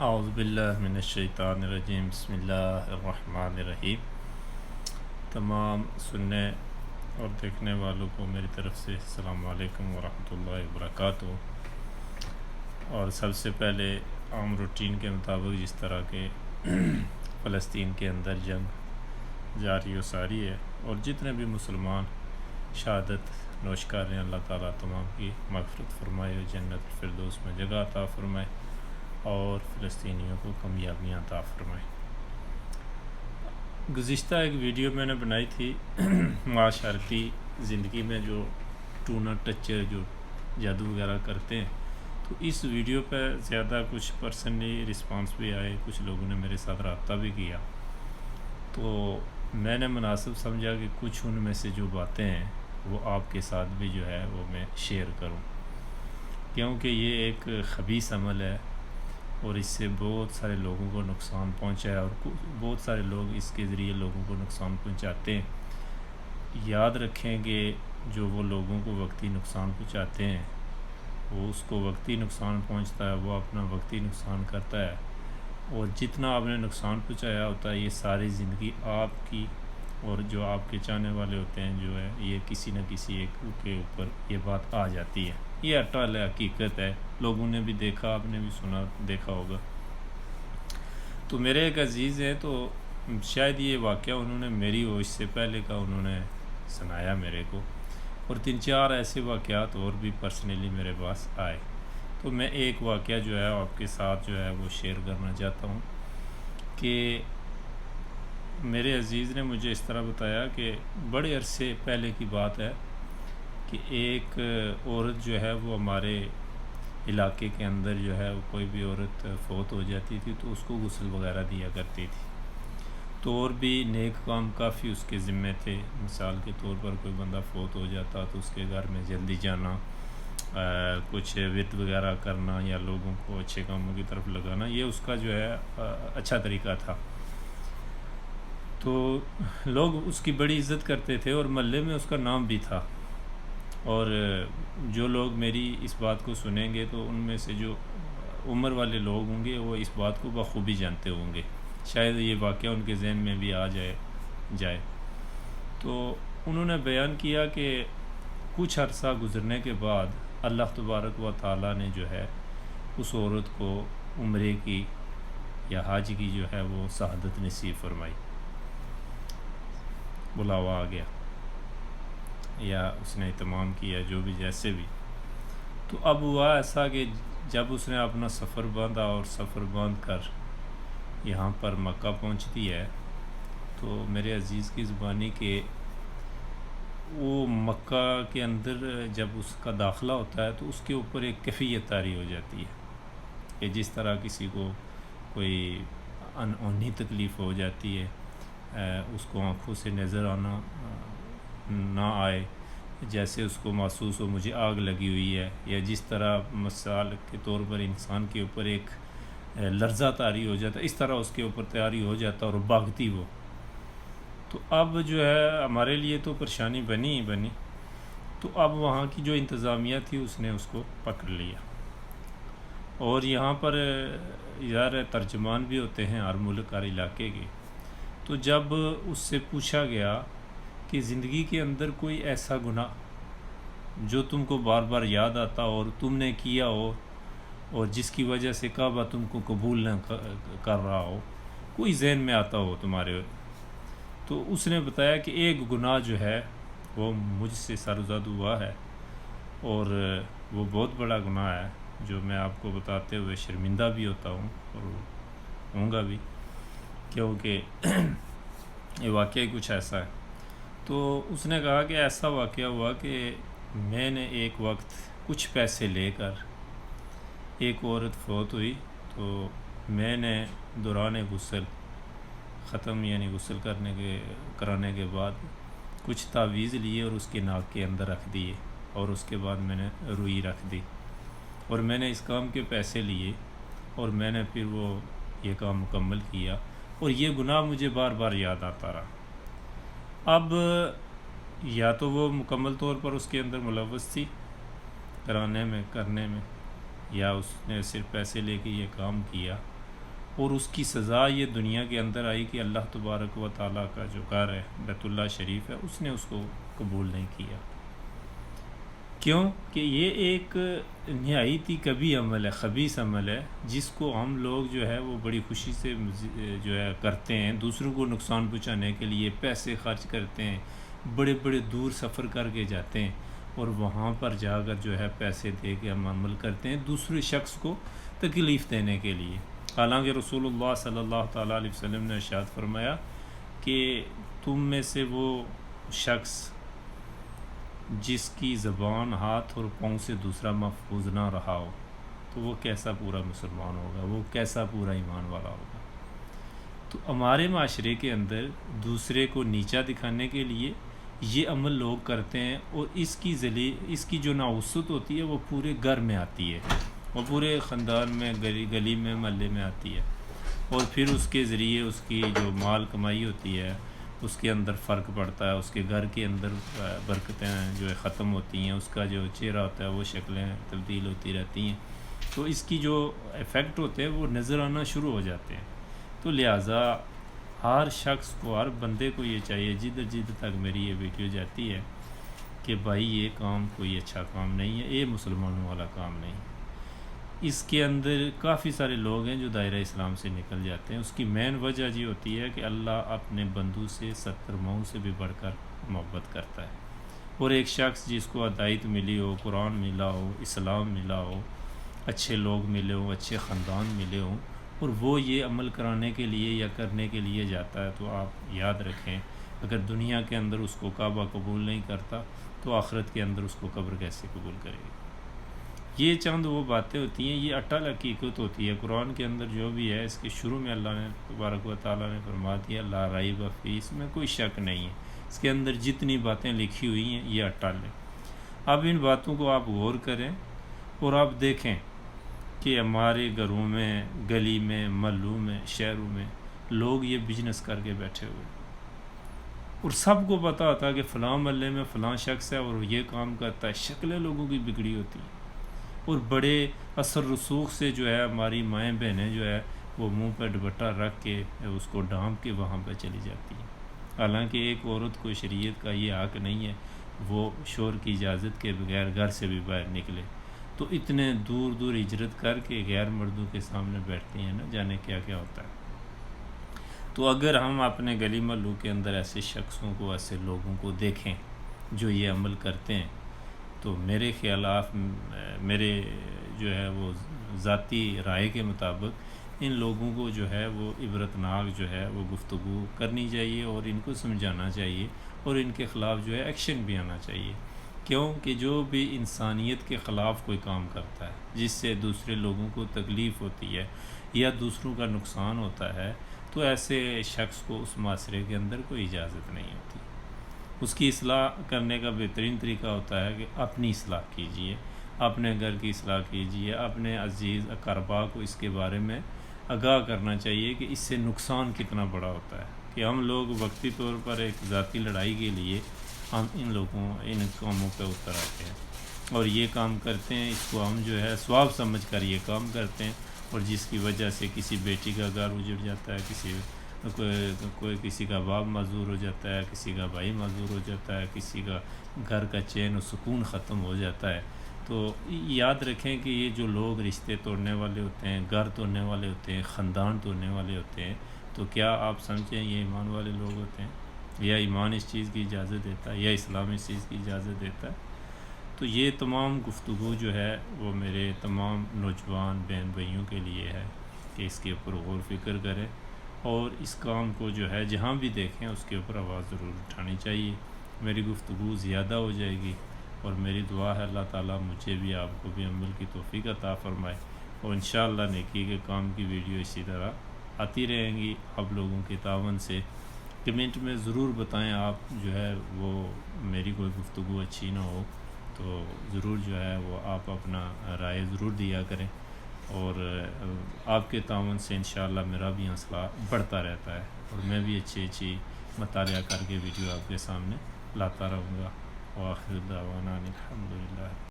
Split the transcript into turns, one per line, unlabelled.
اعوذ باللہ من الشیطان الرجیم بسم اللہ الرحمن الرحیم۔ تمام سننے اور دیکھنے والوں کو میری طرف سے السلام علیکم ورحمۃ اللہ وبرکاتہ۔ اور سب سے پہلے عام روٹین کے مطابق جس طرح کے فلسطین کے اندر جنگ جاری و ساری ہے اور جتنے بھی مسلمان شہادت نوش کر رہے ہیں، اللہ تعالیٰ تمام کی مغفرت فرمائے اور جنت الفردوس میں جگہ عطا فرمائے اور فلسطینیوں کو کامیابیاں عطا فرمائے۔ گزشتہ ایک ویڈیو میں نے بنائی تھی معاشرتی زندگی میں جو ٹونا ٹچر جو جادو وغیرہ کرتے ہیں، تو اس ویڈیو پہ زیادہ کچھ پرسنلی رسپانس بھی آئے، کچھ لوگوں نے میرے ساتھ رابطہ بھی کیا، تو میں نے مناسب سمجھا کہ کچھ ان میں سے جو باتیں ہیں وہ آپ کے ساتھ بھی جو ہے وہ میں شیئر کروں، کیونکہ یہ ایک خبیث عمل ہے اور اس سے بہت سارے لوگوں کو نقصان پہنچا ہے اور بہت سارے لوگ اس کے ذریعے لوگوں کو نقصان پہنچاتے ہیں۔ یاد رکھیں کہ جو وہ لوگوں کو وقتی نقصان پہنچاتے ہیں وہ اس کو وقتی نقصان پہنچتا ہے، وہ اپنا وقتی نقصان کرتا ہے، اور جتنا آپ نے نقصان پہنچایا ہوتا ہے یہ ساری زندگی آپ کی اور جو آپ کے چاہنے والے ہوتے ہیں جو ہے یہ کسی نہ کسی ایک کے اوپر یہ بات آ جاتی ہے۔ یہ اٹل حقیقت ہے، لوگوں نے بھی دیکھا، آپ نے بھی سنا دیکھا ہوگا۔ تو میرے ایک عزیز ہیں، تو شاید یہ واقعہ انہوں نے میری ہوش سے پہلے کا انہوں نے سنایا میرے کو، اور 3-4 ایسے واقعات اور بھی پرسنلی میرے پاس آئے، تو میں ایک واقعہ جو ہے آپ کے ساتھ جو ہے وہ شیئر کرنا چاہتا ہوں کہ میرے عزیز نے مجھے اس طرح بتایا کہ بڑے عرصے پہلے کی بات ہے کہ ایک عورت جو ہے وہ ہمارے علاقے کے اندر جو ہے وہ کوئی بھی عورت فوت ہو جاتی تھی تو اس کو غسل وغیرہ دیا کرتی تھی، تو اور بھی نیک کام کافی اس کے ذمے تھے۔ مثال کے طور پر کوئی بندہ فوت ہو جاتا تو اس کے گھر میں جلدی جانا، کچھ ورد وغیرہ کرنا یا لوگوں کو اچھے کاموں کی طرف لگانا، یہ اس کا جو ہے اچھا طریقہ تھا۔ تو لوگ اس کی بڑی عزت کرتے تھے اور محلے میں اس کا نام بھی تھا، اور جو لوگ میری اس بات کو سنیں گے تو ان میں سے جو عمر والے لوگ ہوں گے وہ اس بات کو بخوبی جانتے ہوں گے، شاید یہ واقعہ ان کے ذہن میں بھی آ جائے۔ تو انہوں نے بیان کیا کہ کچھ عرصہ گزرنے کے بعد اللہ تبارک و تعالیٰ نے جو ہے اس عورت کو عمرے کی یا حج کی جو ہے وہ سعادت نصیب فرمائی، بلاوا آ گیا یا اس نے اہتمام کیا، جو بھی جیسے بھی۔ تو اب ہوا ایسا کہ جب اس نے اپنا سفر باندھا اور سفر باندھ کر یہاں پر مکہ پہنچتی ہے، تو میرے عزیز کی زبانی کہ وہ مکہ کے اندر جب اس کا داخلہ ہوتا ہے تو اس کے اوپر ایک کیفیت طاری ہو جاتی ہے کہ جس طرح کسی کو کوئی انہونی تکلیف ہو جاتی ہے، اس کو آنکھوں سے نظر آنا نہ آئے، جیسے اس کو محسوس ہو مجھے آگ لگی ہوئی ہے، یا جس طرح مثال کے طور پر انسان کے اوپر ایک لرزہ طاری ہو جاتا ہے، اس طرح اس کے اوپر طاری ہو جاتا اور بھاگتی وہ۔ تو اب جو ہے ہمارے لیے تو پریشانی بنی ہی بنی، تو اب وہاں کی جو انتظامیہ تھی اس نے اس کو پکڑ لیا، اور یہاں پر یار ترجمان بھی ہوتے ہیں ہر ملک ہر علاقے کے، تو جب اس سے پوچھا گیا کہ زندگی کے اندر کوئی ایسا گناہ جو تم کو بار بار یاد آتا اور تم نے کیا ہو اور جس کی وجہ سے کعبہ تم کو قبول نہ کر رہا ہو، کوئی ذہن میں آتا ہو تمہارے، تو اس نے بتایا کہ ایک گناہ جو ہے وہ مجھ سے سرزد ہوا ہے، اور وہ بہت بڑا گناہ ہے جو میں آپ کو بتاتے ہوئے شرمندہ بھی ہوتا ہوں اور ہوں گا بھی، کیونکہ یہ واقعہ کچھ ایسا ہے۔ تو اس نے کہا کہ ایسا واقعہ ہوا کہ میں نے ایک وقت کچھ پیسے لے کر ایک عورت فوت ہوئی، تو میں نے دوران غسل ختم یعنی غسل کرانے کے بعد کچھ تعویذ لیے اور اس کے ناک کے اندر رکھ دیے، اور اس کے بعد میں نے روئی رکھ دی، اور میں نے اس کام کے پیسے لیے اور میں نے پھر وہ یہ کام مکمل کیا، اور یہ گناہ مجھے بار بار یاد آتا رہا۔ اب یا تو وہ مکمل طور پر اس کے اندر ملوث تھی کرنے میں، یا اس نے صرف پیسے لے کے یہ کام کیا، اور اس کی سزا یہ دنیا کے اندر آئی کہ اللہ تبارک و تعالیٰ کا جو گھر ہے بیت اللہ شریف ہے اس نے اس کو قبول نہیں کیا۔ کیوں کہ یہ ایک نہایت ہی کبھی عمل ہے، خبیث عمل ہے، جس کو ہم لوگ جو ہے وہ بڑی خوشی سے جو ہے کرتے ہیں، دوسروں کو نقصان پہنچانے کے لیے پیسے خرچ کرتے ہیں، بڑے بڑے دور سفر کر کے جاتے ہیں اور وہاں پر جا کر جو ہے پیسے دے کے ہم عمل کرتے ہیں دوسرے شخص کو تکلیف دینے کے لیے۔ حالانکہ رسول اللہ صلی اللہ تعالیٰ علیہ وسلم نے ارشاد فرمایا کہ تم میں سے وہ شخص جس کی زبان، ہاتھ اور پاؤں سے دوسرا محفوظ نہ رہا ہو تو وہ کیسا پورا مسلمان ہوگا، وہ کیسا پورا ایمان والا ہوگا۔ تو ہمارے معاشرے کے اندر دوسرے کو نیچا دکھانے کے لیے یہ عمل لوگ کرتے ہیں، اور اس کی جو ناوسط ہوتی ہے وہ پورے گھر میں آتی ہے، وہ پورے خاندان میں، گلی میں، محلے میں آتی ہے، اور پھر اس کے ذریعے اس کی جو مال کمائی ہوتی ہے اس کے اندر فرق پڑتا ہے، اس کے گھر کے اندر برکتیں جو ہے ختم ہوتی ہیں، اس کا جو چہرہ ہوتا ہے وہ شکلیں تبدیل ہوتی رہتی ہیں، تو اس کی جو ایفیکٹ ہوتے ہیں وہ نظر آنا شروع ہو جاتے ہیں۔ تو لہٰذا ہر شخص کو، ہر بندے کو یہ چاہیے، جد تک میری یہ ویڈیو جاتی ہے، کہ بھائی یہ کام کوئی اچھا کام نہیں ہے، یہ مسلمانوں والا کام نہیں ہے۔ اس کے اندر کافی سارے لوگ ہیں جو دائرہ اسلام سے نکل جاتے ہیں۔ اس کی مین وجہ یہ ہوتی ہے کہ اللہ اپنے بندوں سے 70 ماؤں سے بھی بڑھ کر محبت کرتا ہے، اور ایک شخص جس کو ہدایت ملی ہو، قرآن ملا ہو، اسلام ملا ہو، اچھے لوگ ملے ہوں، اچھے خاندان ملے ہوں، اور وہ یہ عمل کرانے کے لیے یا کرنے کے لیے جاتا ہے، تو آپ یاد رکھیں اگر دنیا کے اندر اس کو کعبہ قبول نہیں کرتا تو آخرت کے اندر اس کو قبر کیسے قبول کرے گی؟ یہ چند وہ باتیں ہوتی ہیں، یہ اٹل حقیقت ہوتی ہے۔ قرآن کے اندر جو بھی ہے اس کے شروع میں اللہ نے تبارک و تعالیٰ نے فرما دیا لا ریب فیہ، اس میں کوئی شک نہیں ہے، اس کے اندر جتنی باتیں لکھی ہوئی ہیں یہ اٹل ہیں۔ اب ان باتوں کو آپ غور کریں اور آپ دیکھیں کہ ہمارے گھروں میں، گلی میں، محلوں میں، شہروں میں لوگ یہ بزنس کر کے بیٹھے ہوئے، اور سب کو پتہ ہوتا ہے کہ فلاں محلے میں فلاں شخص ہے اور یہ کام کرتا ہے، شکلیں لوگوں کی بگڑی ہوتی ہیں، اور بڑے اثر رسوخ سے جو ہے ہماری مائیں بہنیں جو ہے وہ منہ پہ دوپٹہ رکھ کے اس کو ڈھانپ کے وہاں پہ چلی جاتی ہیں۔ حالانکہ ایک عورت کو شریعت کا یہ حق نہیں ہے وہ شوہر کی اجازت کے بغیر گھر سے بھی باہر نکلے، تو اتنے دور دور ہجرت کر کے غیر مردوں کے سامنے بیٹھتی ہیں، نہ جانے کیا کیا ہوتا ہے۔ تو اگر ہم اپنے گلی محلوں کے اندر ایسے شخصوں کو، ایسے لوگوں کو دیکھیں جو یہ عمل کرتے ہیں، تو میرے خیالات، میرے جو ہے وہ ذاتی رائے کے مطابق ان لوگوں کو جو ہے وہ عبرتناک جو ہے وہ گفتگو کرنی چاہیے، اور ان کو سمجھانا چاہیے، اور ان کے خلاف جو ہے ایکشن بھی آنا چاہیے۔ کیوں کہ جو بھی انسانیت کے خلاف کوئی کام کرتا ہے جس سے دوسرے لوگوں کو تکلیف ہوتی ہے یا دوسروں کا نقصان ہوتا ہے، تو ایسے شخص کو اس معاشرے کے اندر کوئی اجازت نہیں ہوتی۔ اس کی اصلاح کرنے کا بہترین طریقہ ہوتا ہے کہ اپنی اصلاح کیجیے، اپنے گھر کی اصلاح کیجیے، اپنے عزیز اقربا کو اس کے بارے میں آگاہ کرنا چاہیے کہ اس سے نقصان کتنا بڑا ہوتا ہے، کہ ہم لوگ وقتی طور پر ایک ذاتی لڑائی کے لیے ہم ان کاموں پہ اتر آتے ہیں اور یہ کام کرتے ہیں، اس کو ہم جو ہے ثواب سمجھ کر یہ کام کرتے ہیں، اور جس کی وجہ سے کسی بیٹی کا گھر اجڑ جاتا ہے، کسی کا باپ معذور ہو جاتا ہے، کسی کا بھائی معذور ہو جاتا ہے، کسی کا گھر کا چین و سکون ختم ہو جاتا ہے۔ تو یاد رکھیں کہ یہ جو لوگ رشتے توڑنے والے ہوتے ہیں، گھر توڑنے والے ہوتے ہیں، خاندان توڑنے والے ہوتے ہیں، تو کیا آپ سمجھیں یہ ایمان والے لوگ ہوتے ہیں؟ یا ایمان اس چیز کی اجازت دیتا ہے، یا اسلام اس چیز کی اجازت دیتا ہے؟ تو یہ تمام گفتگو جو ہے وہ میرے تمام نوجوان بہن بھائیوں کے لیے ہے کہ اس کے اوپر غور فکر کریں، اور اس کام کو جو ہے جہاں بھی دیکھیں اس کے اوپر آواز ضرور اٹھانی چاہیے۔ میری گفتگو زیادہ ہو جائے گی، اور میری دعا ہے اللہ تعالیٰ مجھے بھی آپ کو بھی عمل کی توفیق عطا فرمائے، اور انشاءاللہ نیکی کے کام کی ویڈیو اسی طرح آتی رہیں گی آپ لوگوں کے تعاون سے۔ کمنٹ میں ضرور بتائیں، آپ جو ہے وہ میری کوئی گفتگو اچھی نہ ہو تو ضرور جو ہے وہ آپ اپنا رائے ضرور دیا کریں، اور آپ کے تعاون سے انشاءاللہ میرا بھی حوصلہ بڑھتا رہتا ہے، اور میں بھی اچھی مطالعہ کر کے ویڈیو آپ کے سامنے لاتا رہوں گا۔ وآخر دعوانا الحمدللہ۔